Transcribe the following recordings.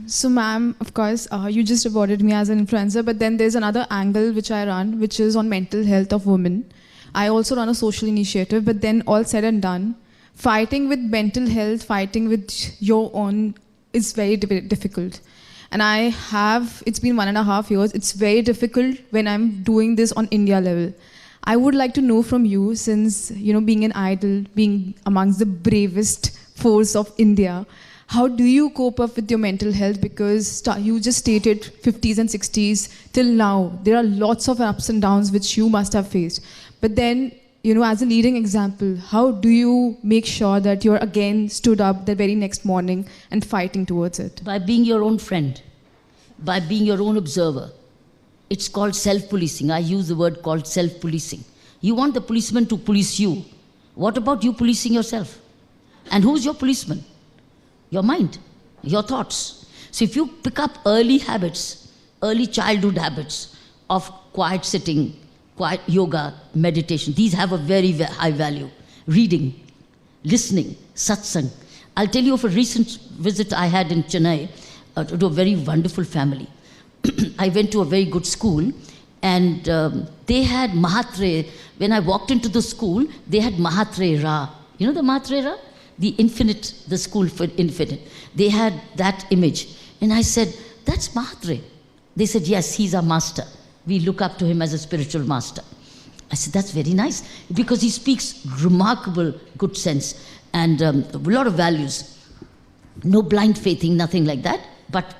So ma'am, of course, you just awarded me as an influencer, but then there's another angle which I run, which is on mental health of women. I also run a social initiative, but then all said and done, fighting with mental health, fighting with your own is very difficult. And it's been 1.5 years, it's very difficult when I'm doing this on India level. I would like to know from you, since, being an idol, being amongst the bravest force of India, how do you cope up with your mental health? Because you just stated 50s and 60s, till now, there are lots of ups and downs which you must have faced. But then, as a leading example, how do you make sure that you're again stood up the very next morning and fighting towards it? By being your own friend, by being your own observer. It's called self-policing. I use the word called self-policing. You want the policeman to police you. What about you policing yourself? And who's your policeman? Your mind, your thoughts. So if you pick up early habits, early childhood habits of quiet sitting, quiet yoga, meditation, these have a very high value. Reading, listening, satsang. I'll tell you of a recent visit I had in Chennai to a very wonderful family. I went to a very good school, and they had Mahatre. When I walked into the school, they had Mahatre Ra. You know the Mahatre Ra? The infinite, the school for infinite. They had that image. And I said, that's Mahatre. They said, yes, he's our master. We look up to him as a spiritual master. I said, that's very nice, because he speaks remarkable good sense and a lot of values. No blind faithing, nothing like that. But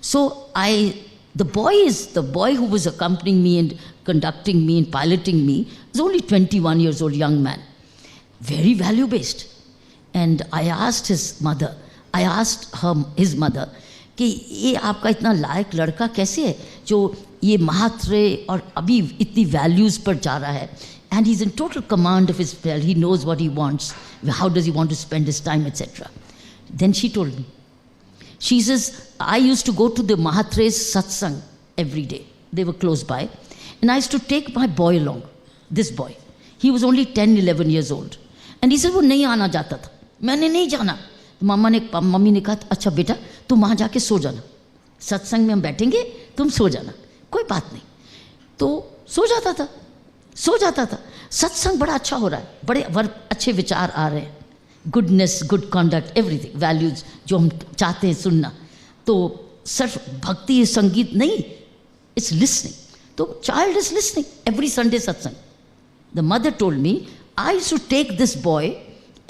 so the boy who was accompanying me and conducting me and piloting me was only 21 years old, young man. Very value-based. And I asked his mother, कि ये आपका इतना लायक लड़का कैसे है जो ये महात्रे और अभी इतनी वैल्यूज पर जा रहा है, and he's in total command of his spell. He knows what he wants, how does he want to spend his time, etc. Then she told me, she says, I used to go to the Mahatre's satsang every day. They were close by, and I used to take my boy along. This boy, he was only 10, 11 years old, and he said वो नहीं आना जाता था, मैंने नहीं जाना. Mummy ने कहा, अच्छा बेटा तुम वहाँ जाके सो जाना, सत्संग में हम बैठेंगे, तुम सो जाना, कोई बात नहीं. तो सो जाता था. सत्संग बड़ा अच्छा हो रहा है, बड़े अच्छे विचार आ रहे हैं, goodness, good conduct, everything, values जो हम चाहते हैं सुनना. तो सिर्फ भक्ति संगीत नहीं, इट्स लिसनिंग. तो child is listening every Sunday satsang. The mother told me, I used to take this boy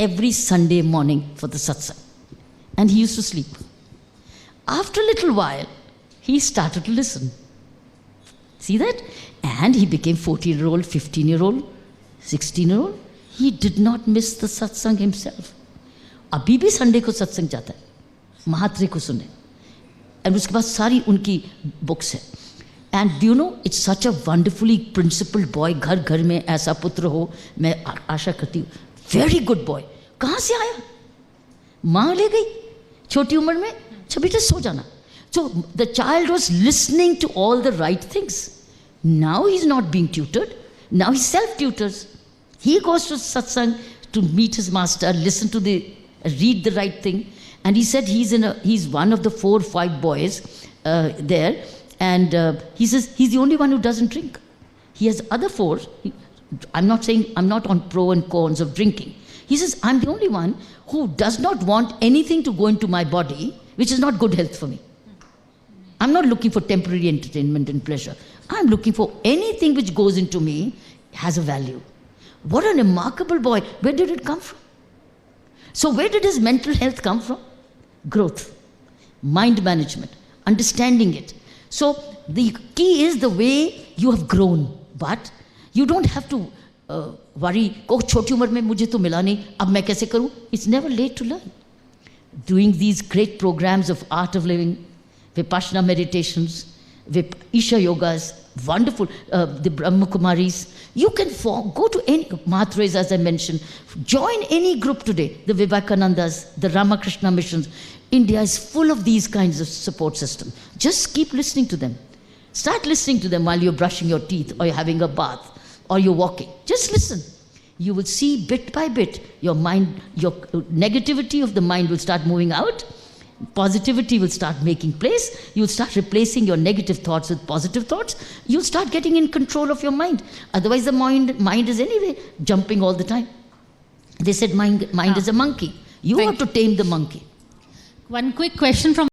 every Sunday morning for the satsang. And he used to sleep. After a little while, he started to listen. See that? And he became 14-year-old, 15-year-old, 16-year-old. He did not miss the satsang himself. अभी भी Sunday को सत्संग जाता है, महात्रे को सुनने. And उसके बाद सारी उनकी बुक्स है. And do you know, it's such a wonderfully principled boy. घर घर में ऐसा पुत्र हो, मैं आशा करती हूँ. Very good boy. कहाँ से आया? माँ ले गई छोटी उम्र में, अच्छा बेटा सो जाना. So the child was listening to all the right things. Now he's not being tutored. Now he self-tutors. He goes to satsang to meet his master, read the right thing. And he said he's one of the 4 or 5 boys there. And he says he's the only one who doesn't drink. He has other 4. I'm not on pro and cons of drinking. He says, I'm the only one who does not want anything to go into my body which is not good health for me. I'm not looking for temporary entertainment and pleasure. I'm looking for anything which goes into me has a value. What a remarkable boy. Where did it come from? So where did his mental health come from? Growth, mind management, understanding it. So the key is the way you have grown. But you don't have to worry, oh, छोटी उम्र में मुझे तो मिला नहीं, अब मैं कैसे करूँ? It's never late to learn. Doing these great programs of art of living, Vipassana meditations, Isha yogas, wonderful, the Brahma Kumaris. You can go to any, Mahathras as I mentioned, join any group today, the Vivekanandas, the Ramakrishna missions. India is full of these kinds of support systems. Just keep listening to them. Start listening to them while you're brushing your teeth or you're having a bath or you're walking. Just listen. You will see bit by bit your mind, your negativity of the mind will start moving out positivity will start making place. You'll start replacing your negative thoughts with positive thoughts. You'll start getting in control of your mind. Otherwise, the mind is anyway jumping all the time. They said mind is a monkey. You have to tame the monkey. One quick question from